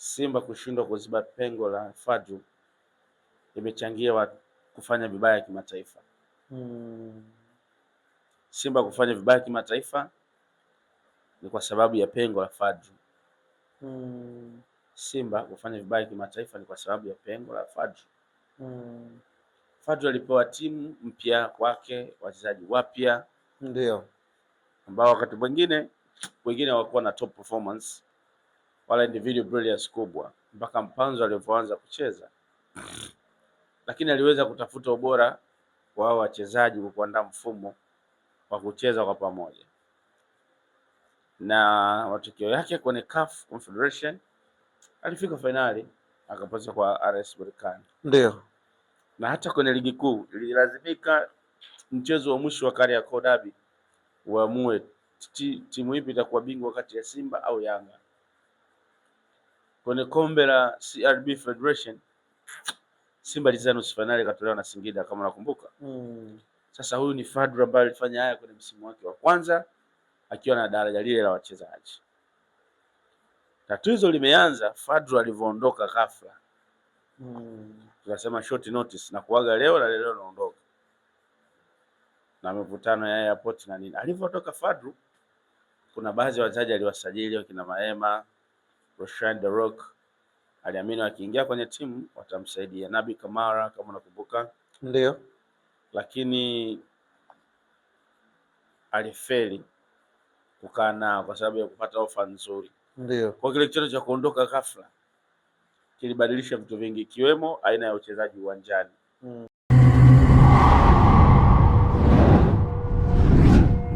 Simba kushindwa kuziba pengo la Fadlu imechangia kufanya vibaya kimataifa. Simba kufanya vibaya kimataifa ni kwa sababu ya pengo la Fadlu. Simba kufanya vibaya kimataifa ni kwa sababu ya pengo la Fadlu. Fadlu alipewa timu mpya kwake, wachezaji wapya, ndio ambao wakati mwingine wengine hawakuwa na top performance wala individual brilliance kubwa mpaka Mpanzo alipoanza kucheza, lakini aliweza kutafuta ubora wa wachezaji kwa kuandaa mfumo wa kucheza kwa pamoja, na matokeo yake kwenye CAF Confederation alifika finali akapoteza kwa RS Berkane. Ndio. Na hata kwenye ligi kuu ililazimika mchezo wa mwisho wa Kariakoo Derby uamue timu ipi itakuwa bingwa kati ya Simba au Yanga. Kwenye kombe la CRB Federation Simba ilicheza nusu finali ikatolewa na Singida kama nakumbuka. Sasa huyu ni Fadlu ambaye alifanya haya kwenye msimu wake wa kwanza akiwa na daraja lile la wachezaji. Tatizo limeanza Fadlu alivyoondoka ghafla. Tunasema short notice na kuaga leo na leo naondoka. Na mvutano ya airport na nini. Alivyotoka Fadlu kuna baadhi ya wachezaji aliwasajili wakina Maema, Roshan The Rock. Aliamini akiingia kwenye timu watamsaidia. Nabi Kamara kama nakumbuka. Ndio. Lakini alifeli kukaa nao kwa sababu ya kupata ofa nzuri. Ndio. Kwa kile kitendo cha kuondoka ghafla kilibadilisha vitu vingi ikiwemo aina ya uchezaji uwanjani.